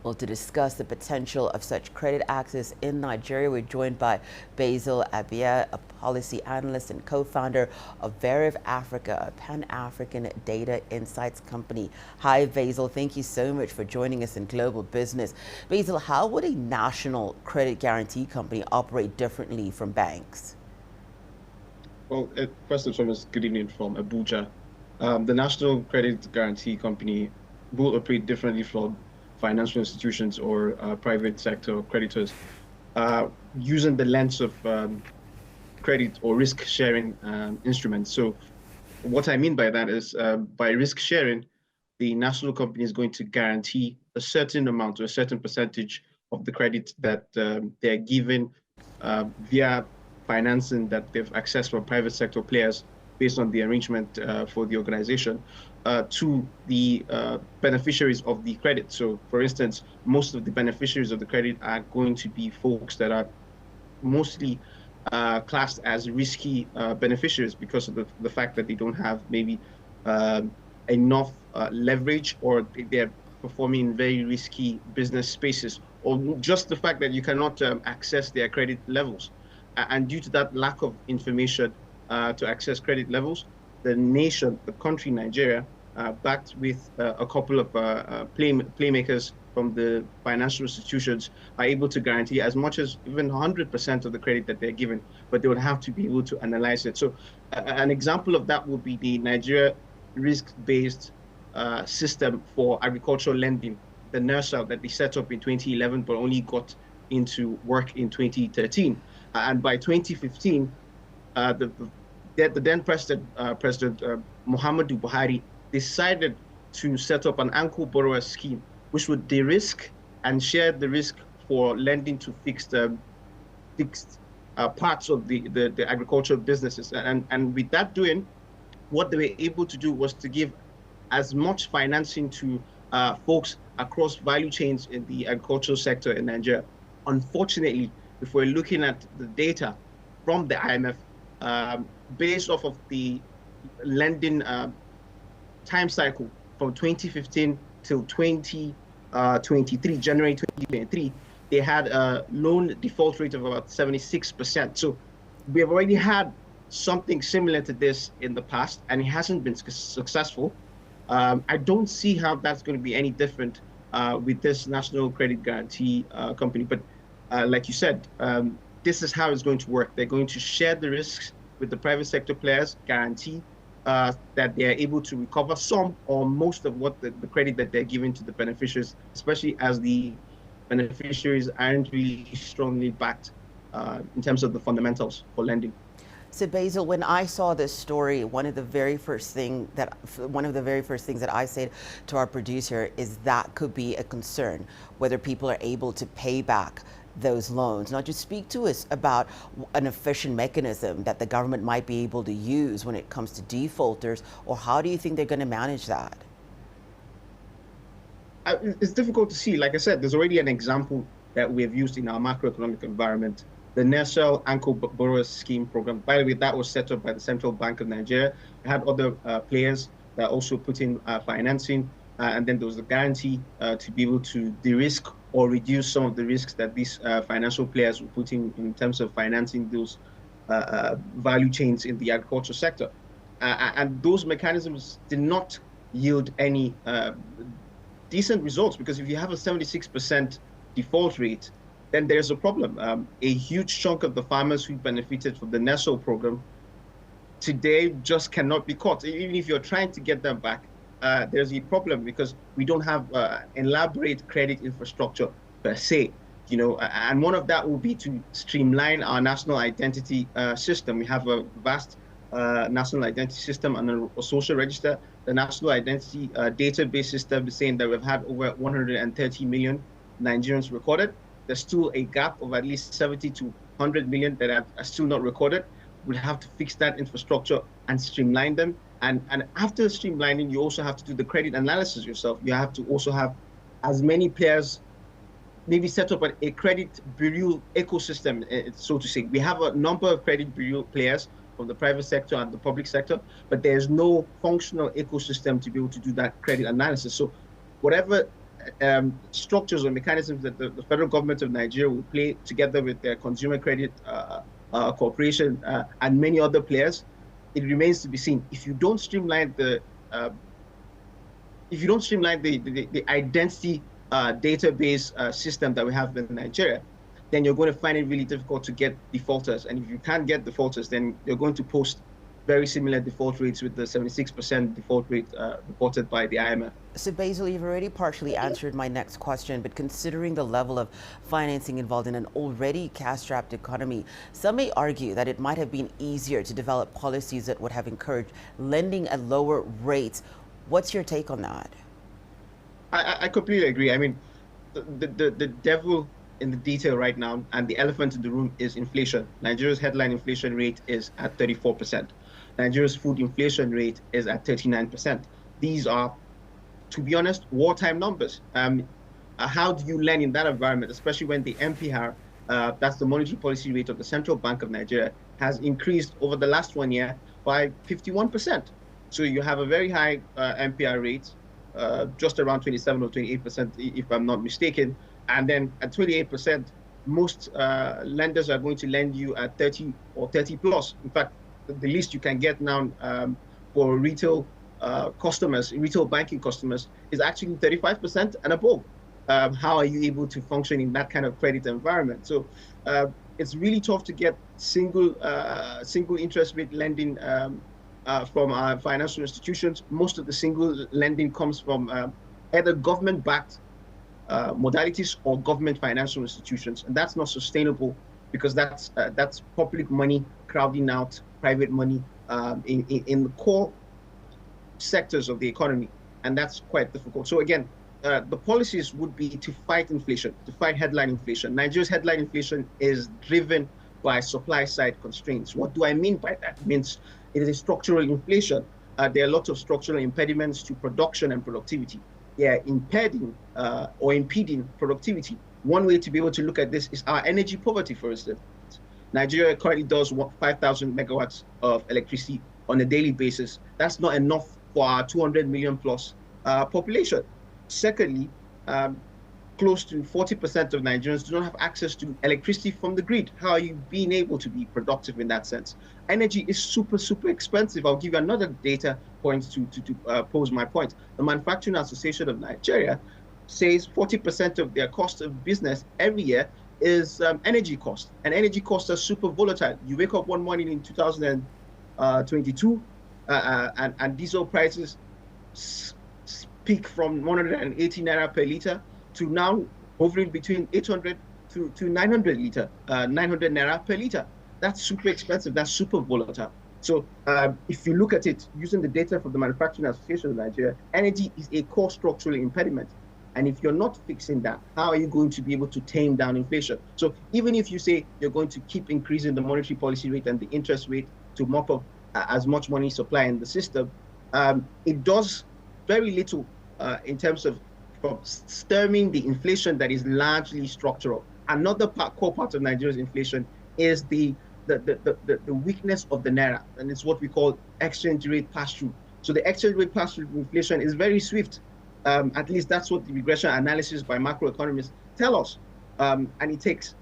Well, to discuss the potential of such credit access in Nigeria, we're joined by Basil Abia, a policy analyst and co-founder of Veriv Africa, a Pan-African data insights company. Hi, Basil. Thank you so much for joining us in Global Business. Basil, how would a national credit guarantee company operate differently from banks? Well, first and foremost, good evening from Abuja. The National Credit Guarantee Company will operate differently from financial institutions or private sector creditors, using the lens of credit or risk sharing instruments. So what I mean by that is by risk sharing, the national company is going to guarantee a certain amount or a certain percentage of the credit that they're given via financing that they've accessed from private sector players based on the arrangement for the organization to the beneficiaries of the credit. So, for instance, most of the beneficiaries of the credit are going to be folks that are mostly classed as risky beneficiaries because of the fact that they don't have maybe enough leverage, or they're performing in very risky business spaces, or just the fact that you cannot access their credit levels. And due to that lack of information to access credit levels, the nation, the country, Nigeria, backed with a couple of playmakers from the financial institutions, are able to guarantee as much as even 100% of the credit that they're given, but they would have to be able to analyze it. So an example of that would be the Nigeria risk-based system for agricultural lending, the NERSAL, that they set up in 2011, but only got into work in 2013. And by 2015, the then President Muhammadu Buhari decided to set up an anchor borrower scheme, which would de-risk and share the risk for lending to fixed parts of the agricultural businesses. And with that doing, what they were able to do was to give as much financing to folks across value chains in the agricultural sector in Nigeria. Unfortunately, if we're looking at the data from the IMF, based off of the lending time cycle from 2015 till 2023, January 2023, they had a loan default rate of about 76%. So we have already had something similar to this in the past, and it hasn't been successful. I don't see how that's going to be any different with this National Credit Guarantee Company. But like you said, this is how it's going to work. They're going to share the risks with the private sector players, guarantee that they are able to recover some or most of what the credit that they're giving to the beneficiaries, especially as the beneficiaries aren't really strongly backed in terms of the fundamentals for lending. So Basil, when I saw this story, one of the very first things that I said to our producer is that could be a concern, whether people are able to pay back those loans. Now, just speak to us about an efficient mechanism that the government might be able to use when it comes to defaulters, or how do you think they're going to manage that? It's difficult to see. Like I said, there's already an example that we have used in our macroeconomic environment. The NERSAL Anchor Borrower Scheme program, by the way, that was set up by the Central Bank of Nigeria. It had other players that also put in financing, and then there was a guarantee to be able to de-risk or reduce some of the risks that these financial players were putting in terms of financing those value chains in the agricultural sector. And those mechanisms did not yield any decent results, because if you have a 76% default rate, then there's a problem. A huge chunk of the farmers who benefited from the NERSAL program today just cannot be caught. Even if you're trying to get them back, there's a problem because we don't have elaborate credit infrastructure per se. And one of that will be to streamline our national identity system. We have a vast national identity system and a social register. The national identity database system is saying that we've had over 130 million Nigerians recorded. There's still a gap of at least 70 to 100 million that are still not recorded. We'll have to fix that infrastructure and streamline them. And after streamlining, you also have to do the credit analysis yourself. You have to also have as many players, maybe set up a credit bureau ecosystem, so to say. We have a number of credit bureau players from the private sector and the public sector, but there's no functional ecosystem to be able to do that credit analysis. So whatever structures or mechanisms that the federal government of Nigeria will play together with their consumer credit corporation and many other players, it remains to be seen. If you don't streamline the the identity database system that we have in Nigeria, then you're going to find it really difficult to get defaulters. And if you can't get defaulters, then you're going to post very similar default rates with the 76% default rate reported by the IMF. So Basil, you've already partially answered my next question, but considering the level of financing involved in an already cash-strapped economy, some may argue that it might have been easier to develop policies that would have encouraged lending at lower rates. What's your take on that? I completely agree. I mean, the devil in the detail right now, and the elephant in the room, is inflation. Nigeria's headline inflation rate is at 34%. Nigeria's food inflation rate is at 39%. These are, to be honest, wartime numbers. How do you lend in that environment, especially when the MPR, that's the monetary policy rate of the Central Bank of Nigeria, has increased over the last 1 year by 51%. So you have a very high MPR rate, just around 27 or 28%, if I'm not mistaken. And then at 28%, most lenders are going to lend you at 30 or 30 plus. In fact, the least you can get now for retail customers, retail banking customers, is actually 35% and above. How are you able to function in that kind of credit environment? So it's really tough to get single interest rate lending from our financial institutions. Most of the single lending comes from either government-backed modalities or government financial institutions, and that's not sustainable, because that's public money crowding out private money in the core sectors of the economy, and that's quite difficult. So again, the policies would be to fight inflation, to fight headline inflation. Nigeria's headline inflation is driven by supply side constraints. What do I mean by that? It means it is a structural inflation. There are lots of structural impediments to production and productivity. They are impeding or impeding productivity. One way to be able to look at this is our energy poverty, for instance. Nigeria currently does 5,000 megawatts of electricity on a daily basis. That's not enough for our 200 million plus population. Secondly, close to 40% of Nigerians do not have access to electricity from the grid. How are you being able to be productive in that sense? Energy is super, super expensive. I'll give you another data point to pose my point. The Manufacturing Association of Nigeria says 40% of their cost of business every year is energy cost. And energy costs are super volatile. You wake up one morning in 2022 and diesel prices peak from 180 naira per liter to now hovering between 800 to 900 naira per liter. That's super expensive. That's super volatile. So if you look at it using the data from the Manufacturing Association of Nigeria, energy is a core structural impediment. And if you're not fixing that, how are you going to be able to tame down inflation? So even if you say you're going to keep increasing the monetary policy rate and the interest rate to mop up as much money supply in the system, it does very little in terms of stemming the inflation that is largely structural. Another core part of Nigeria's inflation is the weakness of the naira, and it's what we call exchange rate pass-through. So the exchange rate pass-through inflation is very swift. At least that's what the regression analysis by macroeconomists tell us. And it takes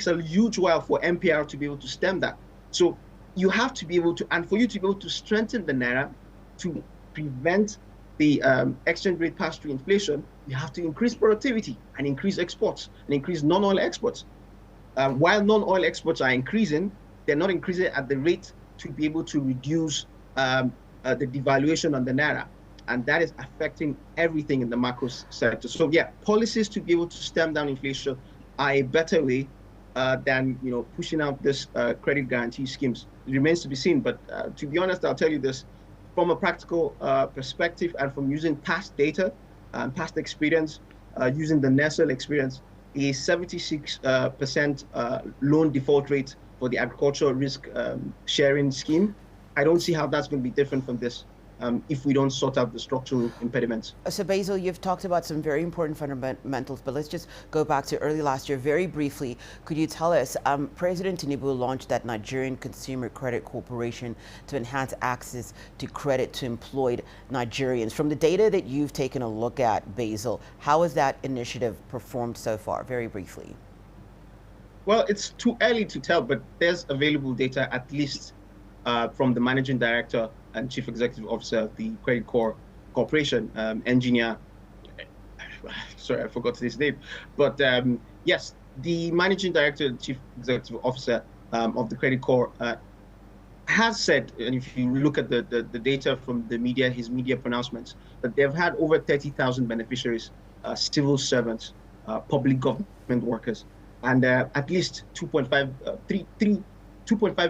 a huge while for MPR to be able to stem that. So you have to be able to, and for you to be able to strengthen the naira to prevent the exchange rate pass-through inflation, you have to increase productivity and increase exports and increase non-oil exports. While non-oil exports are increasing, they're not increasing at the rate to be able to reduce the devaluation on the naira. And that is affecting everything in the macro sector. So yeah, policies to be able to stem down inflation are a better way than pushing out this credit guarantee schemes. It remains to be seen. But to be honest, I'll tell you this, from a practical perspective and from using past data and past experience, using the NESL experience, a 76% loan default rate for the agricultural risk sharing scheme. I don't see how that's going to be different from this. if we don't sort out the structural impediments. So Basil, you've talked about some very important fundamentals, but let's just go back to early last year very briefly. Could you tell us, President Tinubu launched that Nigerian Consumer Credit Corporation to enhance access to credit to employed Nigerians. From the data that you've taken a look at, Basil, how has that initiative performed so far, very briefly? Well, it's too early to tell, but there's available data, at least from the managing director and chief executive officer of the Credit Corporation, engineer. Sorry, I forgot his name. But yes, the managing director and chief executive officer of the Credit Corp has said, and if you look at the data from the media, his media pronouncements, that they've had over 30,000 beneficiaries, civil servants, public government workers, and at least 2.5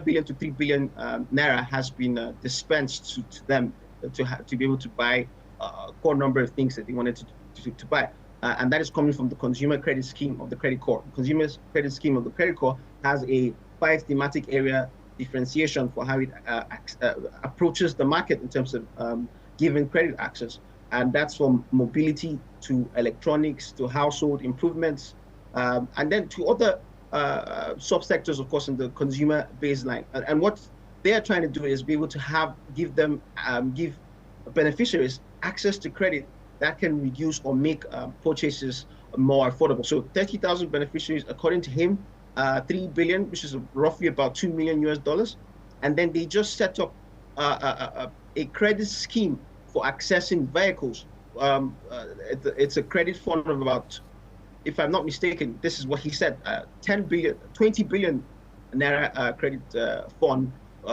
billion to 3 billion naira has been dispensed to them to be able to buy a core number of things that they wanted to buy. And that is coming from the consumer credit scheme of the Credit Corp. The consumer credit scheme of the Credit Corp has a 5 thematic area differentiation for how it approaches the market in terms of giving credit access. And that's from mobility to electronics to household improvements, and then to other subsectors, of course, in the consumer baseline. And what they are trying to do is be able to give beneficiaries access to credit that can reduce or make purchases more affordable. So 30,000 beneficiaries, according to him, 3 billion, which is roughly about $2 million US. And then they just set up a credit scheme for accessing vehicles. It's a credit fund of about, if I'm not mistaken, this is what he said, 20 billion naira credit fund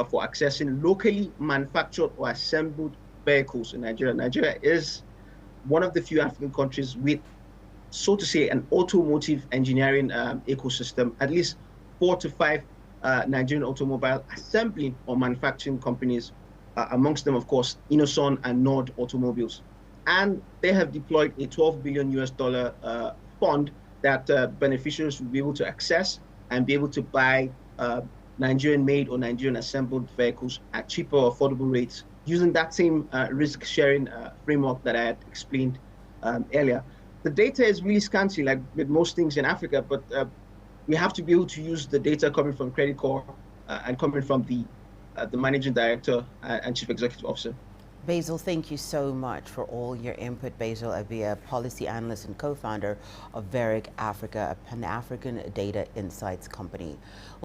for accessing locally manufactured or assembled vehicles in Nigeria. Nigeria is one of the few African countries with, so to say, an automotive engineering ecosystem. At least 4 to 5 Nigerian automobile assembling or manufacturing companies, amongst them, of course, Innoson and Nord Automobiles. And they have deployed a $12 billion US fund that beneficiaries will be able to access and be able to buy Nigerian-made or Nigerian-assembled vehicles at cheaper, affordable rates, using that same risk-sharing framework that I had explained earlier. The data is really scanty, like with most things in Africa, but we have to be able to use the data coming from Credit Corp and coming from the managing director and chief executive officer. Basil, thank you so much for all your input. Basil Abia, policy analyst and co-founder of Veric Africa, a Pan-African data insights company.